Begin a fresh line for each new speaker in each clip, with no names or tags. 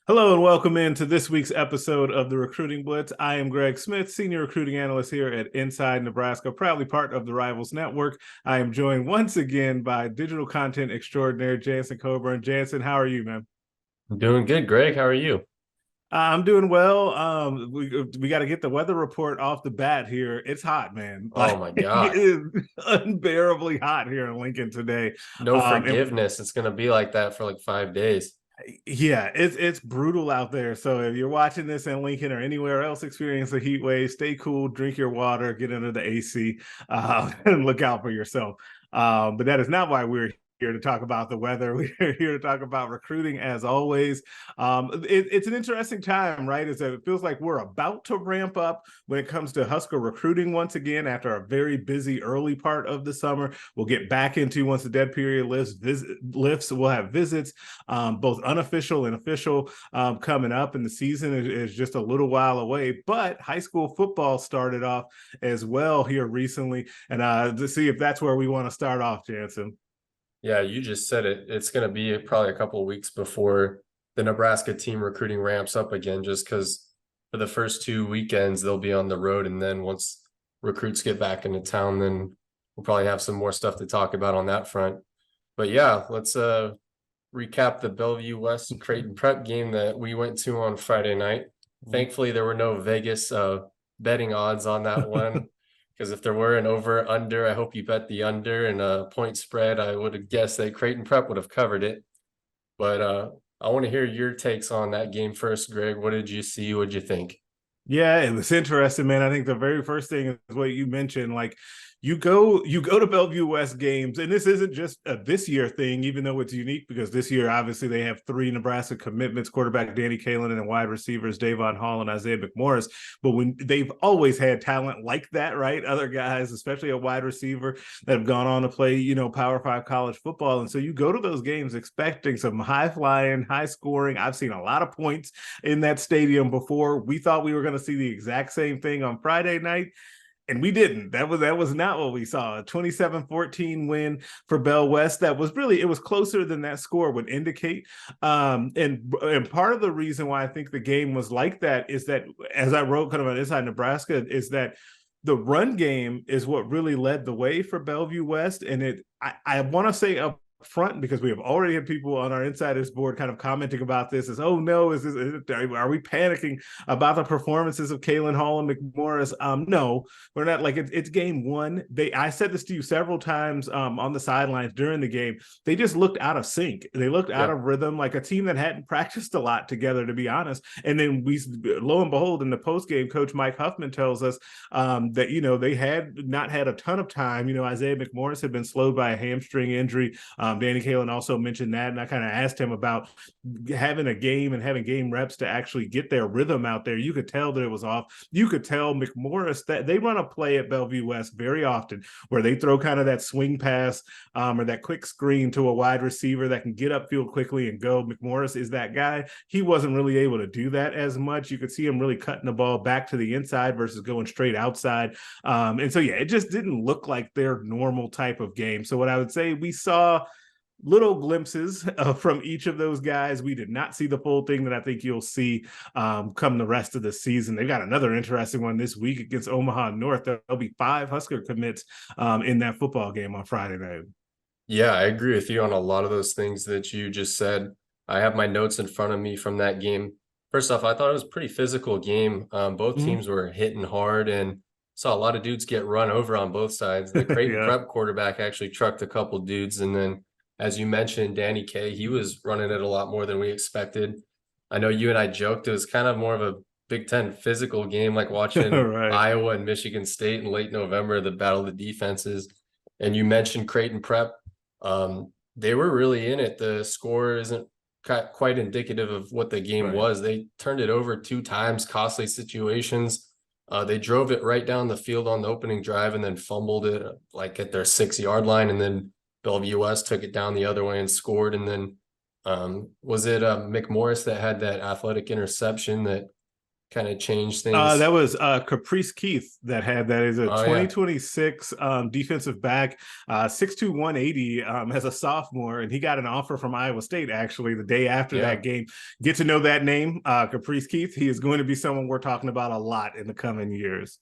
Hello and welcome into this week's episode of the Recruiting Blitz. I am Greg Smith, Senior Recruiting Analyst here at Inside Nebraska, proudly part of the Rivals Network. I am joined once again by digital content extraordinaire Jansen Coburn. Jansen, how are you, man?
I'm doing good, Greg. How are you?
I'm doing well. We got to get the weather report off the bat here. It's hot, man.
Oh
Like
my
it
God.
is unbearably hot here in Lincoln today.
No
And
forgiveness. It's gonna be like that for like 5 days.
yeah, it's brutal out there. So if you're watching this in Lincoln or anywhere else experience a heat wave, stay cool, drink your water, get under the AC, and look out for yourself. But that is not why we're here to talk about the weather. We're here to talk about recruiting as always. It's an interesting time, right? It feels like we're about to ramp up when it comes to Husker recruiting once again after a very busy early part of the summer. We'll get back into once the dead period lifts. We'll have visits, both unofficial and official, coming up, and the season is just a little while away. But high school football started off as well here recently, and to see if that's where we want to start off, Jansen.
Yeah, you just said it. It's gonna be probably a couple of weeks before the Nebraska team recruiting ramps up again, just because for the first 2 weekends they'll be on the road, and then once recruits get back into town, then we'll probably have some more stuff to talk about on that front. But yeah, let's recap the Bellevue West-Creighton Prep game that we went to on Friday night. Thankfully, there were no Vegas betting odds on that one, because if there were an over under, I hope you bet the under, and a point spread, I would have guessed that Creighton Prep would have covered it. But I want to hear your takes on that game first, Greg. What did you see? What did you think?
Yeah, it was interesting, man. I think the very first thing is what you mentioned. Like you go to Bellevue West games, and this isn't just a this year thing, even though it's unique because this year obviously they have three Nebraska commitments: quarterback Danny Kalen and wide receivers Davon Hall and Isaiah McMorris. But when they've always had talent like that, right? Other guys, especially a wide receiver that have gone on to play, Power Five college football, and so you go to those games expecting some high flying, high scoring. I've seen a lot of points in that stadium before. We thought we were going to see the exact same thing on Friday night, and we didn't. That was not what we saw. A 27-14 win for Bell West. That was really, it was closer than that score would indicate. And part of the reason why I think the game was like that is that, as I wrote kind of on Inside Nebraska, is that the run game is what really led the way for Bellevue West. And I want to say up front, because we have already had people on our insiders board kind of commenting about this as, oh no, are we panicking about the performances of Kalen Hall and McMorris? No, we're not. Like it's game one. I said this to you several times on the sidelines during the game. They just looked out of sync. They looked out
Yeah.
of rhythm, like a team that hadn't practiced a lot together, to be honest. And then lo and behold, in the post game, Coach Mike Huffman tells us that they had not had a ton of time. Isaiah McMorris had been slowed by a hamstring injury. Danny Kalen also mentioned that, and I kind of asked him about having a game and having game reps to actually get their rhythm out there. You could tell that it was off. You could tell McMorris that they run a play at Bellevue West very often where they throw kind of that swing pass or that quick screen to a wide receiver that can get upfield quickly and go. McMorris is that guy. He wasn't really able to do that as much. You could see him really cutting the ball back to the inside versus going straight outside. And so, yeah, it just didn't look like their normal type of game. So what I would say, we saw little glimpses from each of those guys. We did not see the full thing that I think you'll see come the rest of the season. They've got another interesting one this week against Omaha North. There'll be 5 Husker commits in that football game on Friday night.
Yeah, I agree with you on a lot of those things that you just said. I have my notes in front of me from that game. First off, I thought it was a pretty physical game. Both
Mm-hmm.
teams were hitting hard and saw a lot of dudes get run over on both sides. The Creighton
Yeah.
Prep quarterback actually trucked a couple dudes. And then, as you mentioned, Danny K, he was running it a lot more than we expected. I know you and I joked it was kind of more of a Big Ten physical game, like watching
Right.
Iowa and Michigan State in late November, the battle of the defenses. And you mentioned Creighton Prep. They were really in it. The score isn't quite indicative of what the game
Right.
was. They turned it over 2 times, costly situations. They drove it right down the field on the opening drive and then fumbled it like at their 6-yard line. And then Bellevue West took it down the other way and scored. And then was it McMorris that had that athletic interception that kind of change things?
That was Caprice Keith that had that is a
Oh yeah,
2026 defensive back, 6'2", 180 as a sophomore, and he got an offer from Iowa State actually the day after
yeah.
that game. Get to know that name, Caprice Keith. He is going to be someone we're talking about a lot in the coming years.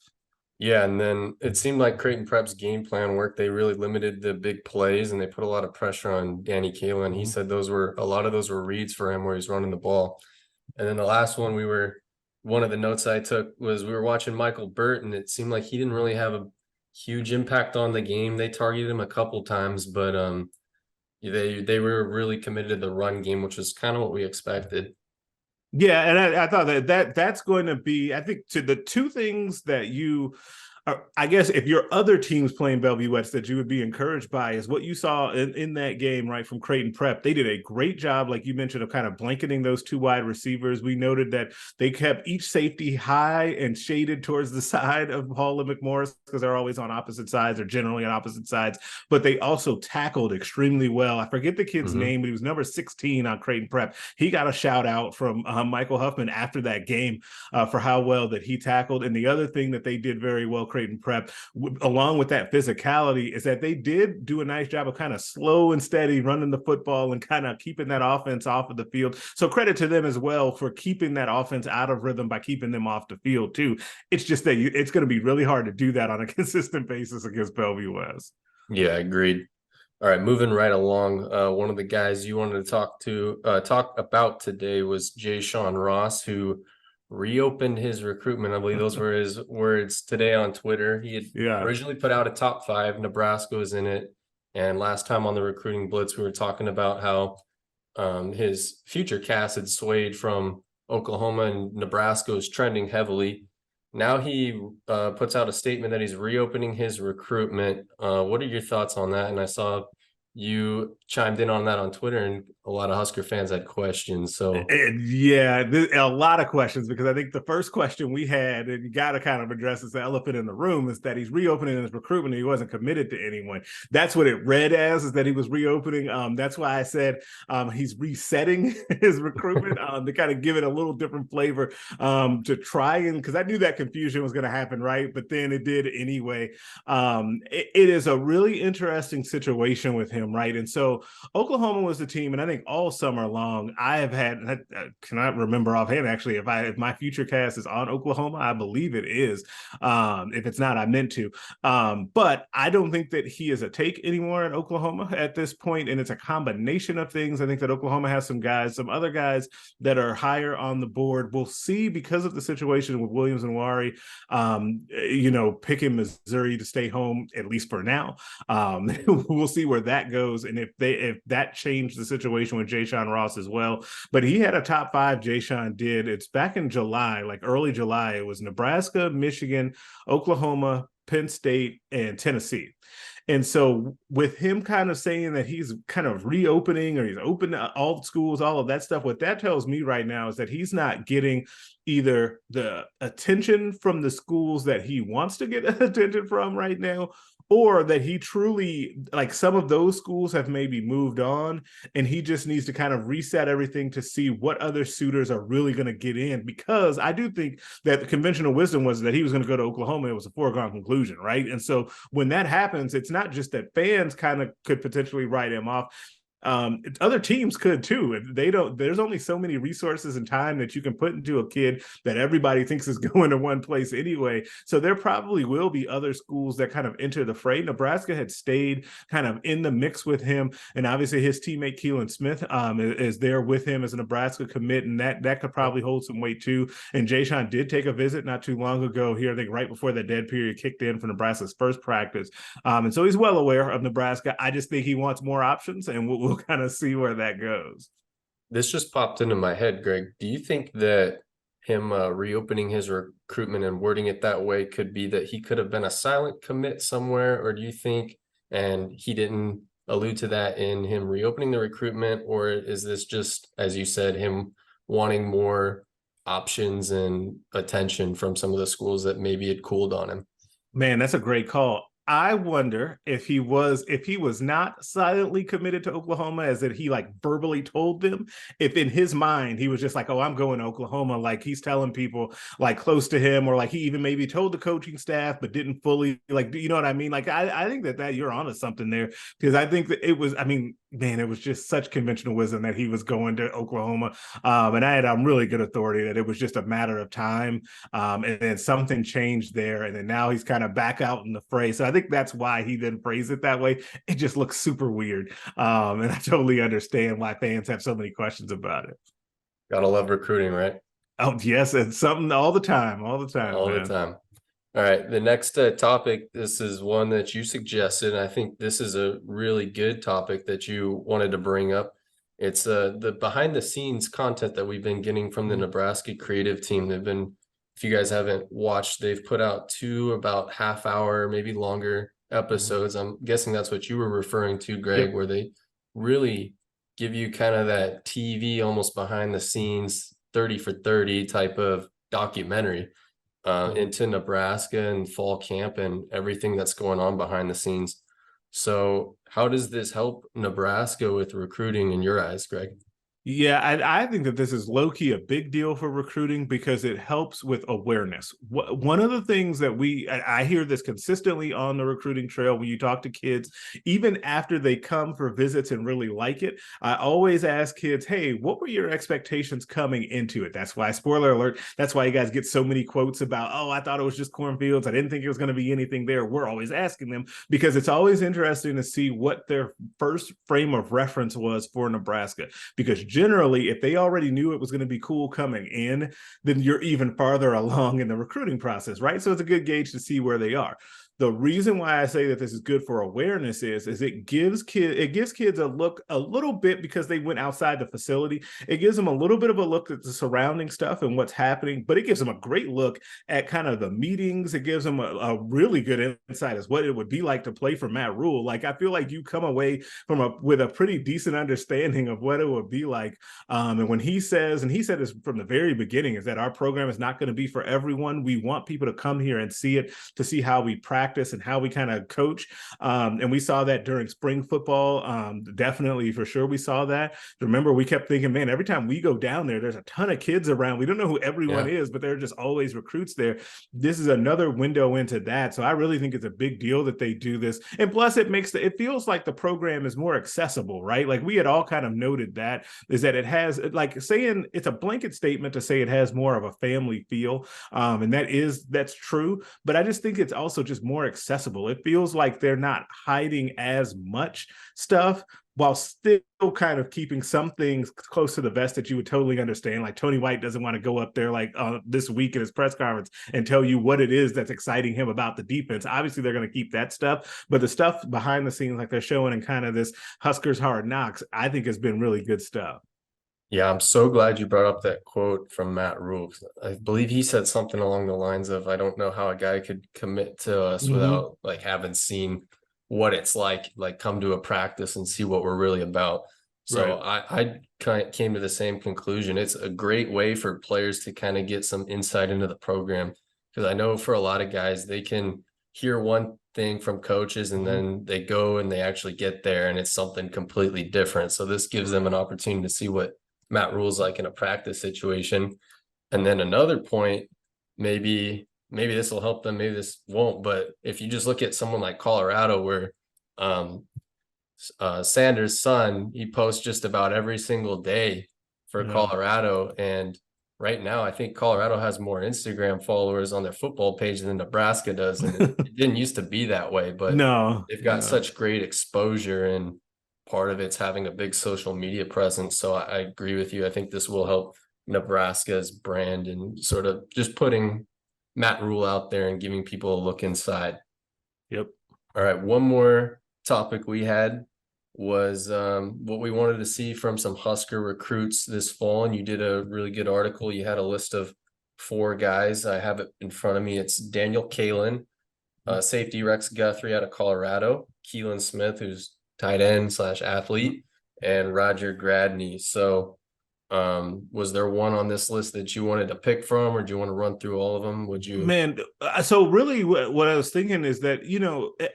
Yeah, and then it seemed like Creighton Prep's game plan worked. They really limited the big plays and they put a lot of pressure on Danny Kalen. He said a lot of those were reads for him where he's running the ball. And then the last one one of the notes I took was we were watching Michael Burt, and it seemed like he didn't really have a huge impact on the game. They targeted him a couple times, but they were really committed to the run game, which is kind of what we expected.
Yeah, and I thought that's going to be, I think, to the two things that you, I guess, if your other teams playing Bellevue West that you would be encouraged by is what you saw in that game, right, from Creighton Prep. They did a great job, like you mentioned, of kind of blanketing those two wide receivers. We noted that they kept each safety high and shaded towards the side of Hall and McMorris because they're always on opposite sides or generally on opposite sides, but they also tackled extremely well. I forget the kid's name, but he was number 16 on Creighton Prep. He got a shout out from Michael Huffman after that game for how well that he tackled. And the other thing that they did very well, Creighton Prep, along with that physicality, is that they did do a nice job of kind of slow and steady running the football and kind of keeping that offense off of the field. So credit to them as well for keeping that offense out of rhythm by keeping them off the field too. It's just that it's going to be really hard to do that on a consistent basis against Bellevue West.
Yeah, agreed. All right, moving right along. One of the guys you wanted to talk about today was Jayshawn Ross, who reopened his recruitment. I believe those were his words today on Twitter. He had originally put out a top 5. Nebraska was in it. And last time on the recruiting blitz, we were talking about how his future cast had swayed from Oklahoma and Nebraska was trending heavily. Now he puts out a statement that he's reopening his recruitment. What are your thoughts on that? And I saw you chimed in on that on Twitter, and a lot of Husker fans had questions. So
yeah, a lot of questions, because I think the first question we had, and you got to kind of address this elephant in the room, is that he's reopening his recruitment and he wasn't committed to anyone. That's what it read as, is that he was reopening. That's why I said he's resetting his recruitment to kind of give it a little different flavor, to try and, because I knew that confusion was going to happen, right? But then it did anyway. It is a really interesting situation with him, right? And so Oklahoma was the team, and I think all summer long I have had, I cannot remember offhand actually if my future cast is on Oklahoma. I believe it is. If it's not, I meant to. But I don't think that he is a take anymore in Oklahoma at this point, and it's a combination of things. I think that Oklahoma has some other guys that are higher on the board. We'll see, because of the situation with Williams and Wari, picking Missouri to stay home, at least for now. We'll see where that goes, and if that changed the situation with Jayshawn Ross as well. But he had a top 5. Jayshawn did. It's back in July, like early July. It was Nebraska, Michigan, Oklahoma, Penn State, and Tennessee. And so with him kind of saying that he's kind of reopening, or he's open to all schools, all of that stuff, what that tells me right now is that he's not getting either the attention from the schools that he wants to get attention from right now, or that he truly, like, some of those schools have maybe moved on and he just needs to kind of reset everything to see what other suitors are really going to get in. Because I do think that the conventional wisdom was that he was going to go to Oklahoma. It was a foregone conclusion, right? And so when that happens, it's not just that fans kind of could potentially write him off. Other teams could too. There's only so many resources and time that you can put into a kid that everybody thinks is going to one place anyway. So there probably will be other schools that kind of enter the fray. Nebraska had stayed kind of in the mix with him, and obviously his teammate Keelan Smith is there with him as a Nebraska commit, and that could probably hold some weight too. And Jayshawn did take a visit not too long ago here, I think right before the dead period kicked in for Nebraska's first practice. And so he's well aware of Nebraska. I just think he wants more options, and we'll kind of see where that goes.
this just popped into my head, Greg. Do you think that him reopening his recruitment and wording it that way could be that he could have been a silent commit somewhere? Or do you think, and he didn't allude to that in him reopening the recruitment, or is this just, as you said, him wanting more options and attention from some of the schools that maybe had cooled on him?
Man, that's a great call. I wonder if he was not silently committed to Oklahoma, as that he like verbally told them, if in his mind he was just like, oh, I'm going to Oklahoma, like he's telling people like close to him, or like he even maybe told the coaching staff but didn't fully, like, you know what I mean? Like I think that you're onto something there, because I think that it was, I mean, man, it was just such conventional wisdom that he was going to Oklahoma. And I had really good authority that it was just a matter of time. And then something changed there. And then now he's kind of back out in the fray. So I think that's why he didn't phrase it that way. It just looks super weird. And I totally understand why fans have so many questions about it.
Gotta love recruiting, right?
Oh, yes. It's something all the time,
All the
man.
time. All right, the next topic, this is one that you suggested. I think this is a really good topic that you wanted to bring up. It's the behind the scenes content that we've been getting from the Nebraska creative team. They've been, if you guys haven't watched, they've put out 2 about half-hour, maybe longer episodes. I'm guessing that's what you were referring to, Greg,
Yep.
where they really give you kind of that TV, almost behind the scenes, 30 for 30 type of documentary into Nebraska and fall camp and everything that's going on behind the scenes. So how does this help Nebraska with recruiting in your eyes, Greg?
Yeah, I think that this is low-key a big deal for recruiting because it helps with awareness. One of the things that I hear this consistently on the recruiting trail when you talk to kids, even after they come for visits and really like it, I always ask kids, hey, what were your expectations coming into it? That's why, spoiler alert, that's why you guys get so many quotes about, oh, I thought it was just cornfields. I didn't think it was going to be anything there. We're always asking them because it's always interesting to see what their first frame of reference was for Nebraska, because generally, if they already knew it was going to be cool coming in, then you're even farther along in the recruiting process, right? So it's a good gauge to see where they are. The reason why I say that this is good for awareness is it gives kids a look a little bit, because they went outside the facility. It gives them a little bit of a look at the surrounding stuff and what's happening, but it gives them a great look at kind of the meetings. It gives them a really good insight as what it would be like to play for Matt Rule. Like, I feel like you come away with a pretty decent understanding of what it would be like. And when he says, and he said this from the very beginning, is that our program is not going to be for everyone. We want people to come here and see it, to see how we practice and how we kind of coach. And we saw that during spring football. Definitely, for sure, we saw that. Remember, we kept thinking, man, every time we go down there, there's a ton of kids around. We don't know who everyone is, but there are just always recruits there. This is another window into that. So I really think it's a big deal that they do this. And plus, it feels like the program is more accessible, right? Like, we had all kind of noted that, is that it has, like, saying it's a blanket statement to say it has more of a family feel. And that's true. But I just think it's also just more accessible. It feels like they're not hiding as much stuff, while still kind of keeping some things close to the vest that you would totally understand. Like, Tony White doesn't want to go up there like this week in his press conference and tell you what it is that's exciting him about the defense. Obviously, they're going to keep that stuff, but the stuff behind the scenes, like they're showing in kind of this Huskers Hard Knocks, I think has been really good stuff.
Yeah, I'm so glad you brought up that quote from Matt Rule. I believe he said something along the lines of, I don't know how a guy could commit to us without like having seen what it's like come to a practice and see what we're really about. So I kind of came to the same conclusion. It's a great way for players to kind of get some insight into the program, because I know for a lot of guys, they can hear one thing from coaches and then they go and they actually get there and it's something completely different. So this gives them an opportunity to see what Matt Rule's like in a practice situation. And then another point, maybe this will help them, maybe this won't, but if you just look at someone like Colorado, where Sanders' son, he posts just about every single day for Colorado. And right now, I think Colorado has more Instagram followers on their football page than Nebraska does. And it didn't used to be that way, but they've got such great exposure, and part of it's having a big social media presence. So I agree with you. I think this will help Nebraska's brand and sort of just putting Matt Rule out there and giving people a look inside.
Yep.
All right. One more topic we had was what we wanted to see from some Husker recruits this fall. And you did a really good article. You had a list of 4 guys. I have it in front of me. It's Daniel Kalen, safety Rex Guthrie out of Colorado, Keelan Smith, who's tight end / athlete, and Roger Gradney. So Was there one on this list that you wanted to pick from, or do you want to run through all of them? Would you?
Man, so really what I was thinking is that,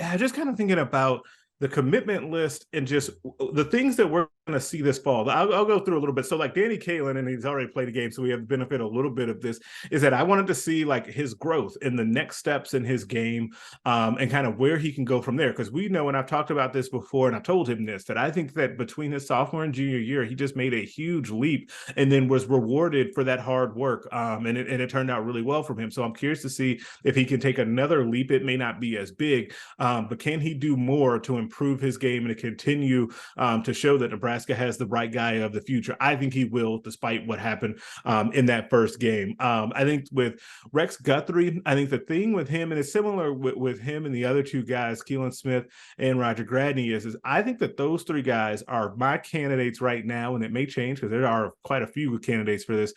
I just kind of thinking about the commitment list and just the things that we're going to see this fall. I'll go through a little bit. So like Danny Kalen, and he's already played a game, so we have the benefit a little bit of this, is that I wanted to see like his growth and the next steps in his game, and kind of where he can go from there. Because we know, and I've talked about this before, and I told him this, that I think that between his sophomore and junior year, he just made a huge leap and then was rewarded for that hard work. And it turned out really well from him. So I'm curious to see if he can take another leap. It may not be as big, but can he do more to improve his game and to continue to show that Nebraska has the right guy of the future? I think he will, despite what happened in that first game. I think with Rex Guthrie, I think the thing with him, and it's similar with him and the other two guys, Keelan Smith and Roger Gradney, is I think that those three guys are my candidates right now, and it may change because there are quite a few candidates for this,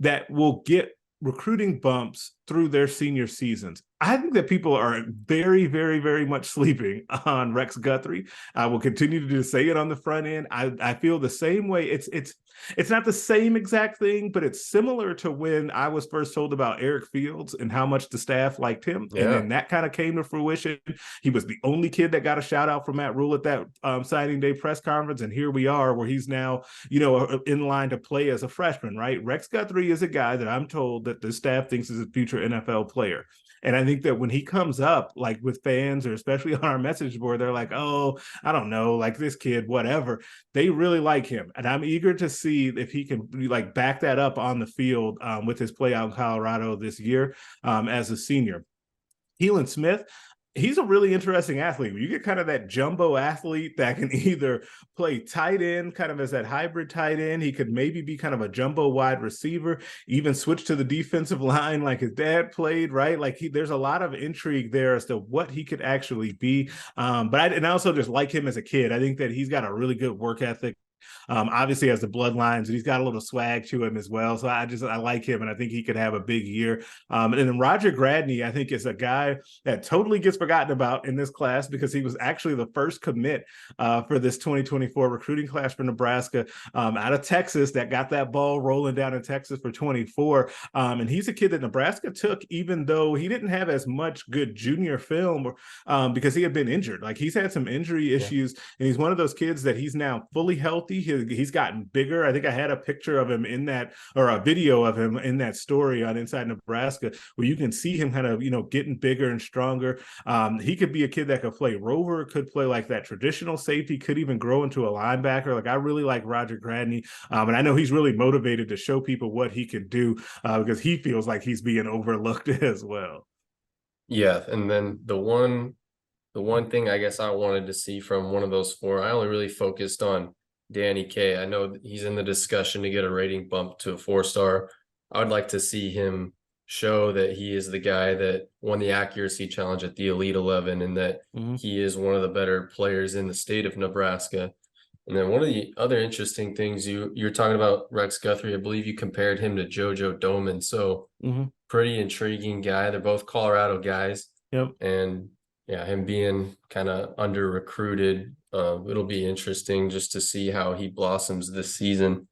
that will get recruiting bumps through their senior seasons. I think that people are very, very, very much sleeping on Rex Guthrie. I will continue to say it on the front end. I feel the same way. It's not the same exact thing, but it's similar to when I was first told about Eric Fields and how much the staff liked him. Yeah. And then that kind of came to fruition. He was the only kid that got a shout out from Matt Rule at that signing day press conference. And here we are where he's now, in line to play as a freshman, right? Rex Guthrie is a guy that I'm told that the staff thinks is a future NFL player. And I think that when he comes up, like with fans or especially on our message board, they're like, oh, I don't know, like this kid, whatever. They really like him. And I'm eager to see if he can like back that up on the field with his play out in Colorado this year as a senior. Keelan Smith, he's a really interesting athlete. You get kind of that jumbo athlete that can either play tight end, kind of as that hybrid tight end. He could maybe be kind of a jumbo wide receiver, even switch to the defensive line like his dad played, right? Like there's a lot of intrigue there as to what he could actually be. But I also just like him as a kid. I think that he's got a really good work ethic. Obviously has the bloodlines, and he's got a little swag to him as well. So I like him, and I think he could have a big year. And then Roger Gradney, I think, is a guy that totally gets forgotten about in this class because he was actually the first commit for this 2024 recruiting class for Nebraska out of Texas that got that ball rolling down in Texas for 24. And he's a kid that Nebraska took, even though he didn't have as much good junior film because he had been injured. Like he's had some injury issues, and he's one of those kids that he's now fully healthy. He's gotten bigger. I think I had a picture of him in that, or a video of him in that story on Inside Nebraska, where you can see him kind of, getting bigger and stronger. He could be a kid that could play rover, could play like that traditional safety, could even grow into a linebacker. Like I really like Roger Gradney. And I know he's really motivated to show people what he can do because he feels like he's being overlooked as well.
Yeah. And then the one thing I guess I wanted to see from one of those four, I only really focused on Danny K. I know he's in the discussion to get a rating bump to a 4-star. I would like to see him show that he is the guy that won the accuracy challenge at the Elite 11 and that he is one of the better players in the state of Nebraska. And then one of the other interesting things you're talking about Rex Guthrie, I believe you compared him to JoJo Domann. So pretty intriguing guy. They're both Colorado guys. Yep. And yeah, him being kind of under recruited. It'll be interesting just to see how he blossoms this season.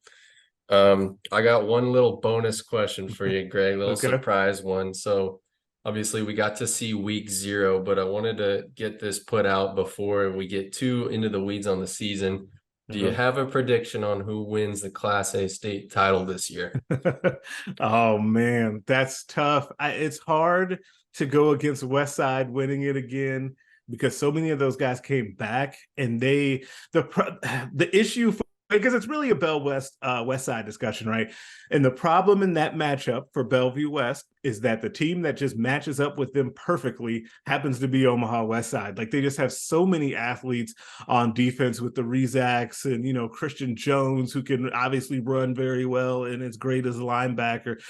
I got one little bonus question for you, Greg, little surprise one. So obviously we got to see week 0, but I wanted to get this put out before we get too into the weeds on the season. Do you have a prediction on who wins the Class A state title this year?
Oh man, that's tough. It's hard to go against Westside winning it again, because so many of those guys came back, and the issue because it's really a West Side discussion, right? And the problem in that matchup for Bellevue West is that the team that just matches up with them perfectly happens to be Omaha West Side. Like they just have so many athletes on defense with the Rezaks and, Christian Jones, who can obviously run very well and is great as a linebacker.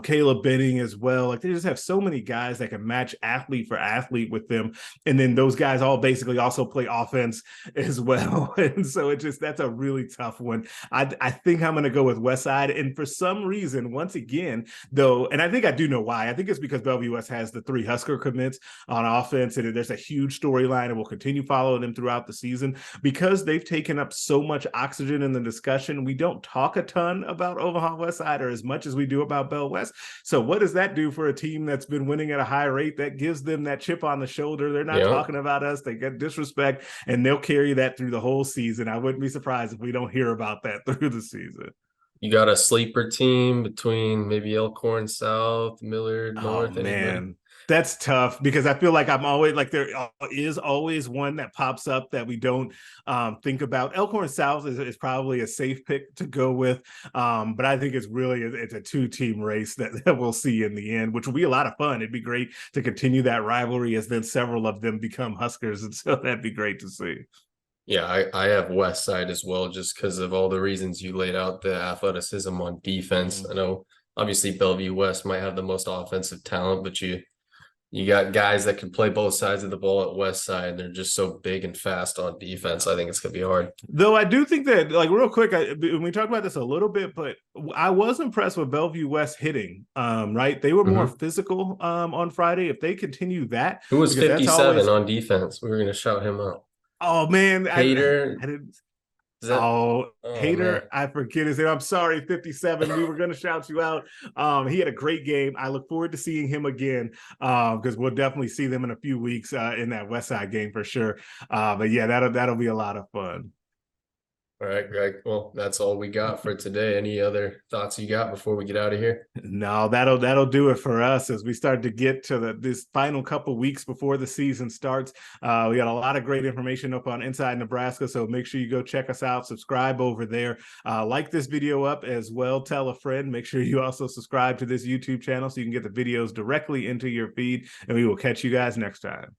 Caleb Benning as well. Like they just have so many guys that can match athlete for athlete with them. And then those guys all basically also play offense as well. And so that's a really tough one. I think I'm going to go with West Side. And for some reason, once again, though, and I think I do know know why. I think it's because Bellevue West has the 3 Husker commits on offense, and there's a huge storyline, and we'll continue following them throughout the season because they've taken up so much oxygen in the discussion. We don't talk a ton about Omaha West Side or as much as we do about Bell West. So what does that do for a team that's been winning at a high rate? That gives them that chip on the shoulder. They're not talking about us. They get disrespect, and they'll carry that through the whole season. I wouldn't be surprised if we don't hear about that through the season.
You got a sleeper team between maybe Elkhorn South, Millard
Oh
North, anybody?
man, that's tough because I feel like I'm always like there is always one that pops up that we don't think about. Elkhorn South is probably a safe pick to go with, but I think it's a 2-team race that we'll see in the end, which will be a lot of fun. It'd be great to continue that rivalry as then several of them become Huskers, and so that'd be great to see.
Yeah, I have West Side as well, just because of all the reasons you laid out, the athleticism on defense. I know obviously Bellevue West might have the most offensive talent, but you got guys that can play both sides of the ball at West Side, and they're just so big and fast on defense. I think it's gonna be hard.
Though I do think that, like, real quick, we talked about this a little bit, but I was impressed with Bellevue West hitting. Right, they were more physical on Friday. If they continue that,
who was 57 on defense? We were gonna shout him out.
Oh man,
Hater.
I didn't.
Oh,
Hater,
man.
I forget his name. I'm sorry, 57. We were going to shout you out. He had a great game. I look forward to seeing him again because we'll definitely see them in a few weeks in that West Side game for sure. But yeah, that'll be a lot of fun.
All right, Greg. Well, that's all we got for today. Any other thoughts you got before we get out of here?
No, that'll do it for us as we start to get to this final couple weeks before the season starts. We got a lot of great information up on Inside Nebraska, so make sure you go check us out. Subscribe over there. Like this video up as well. Tell a friend. Make sure you also subscribe to this YouTube channel so you can get the videos directly into your feed, and we will catch you guys next time.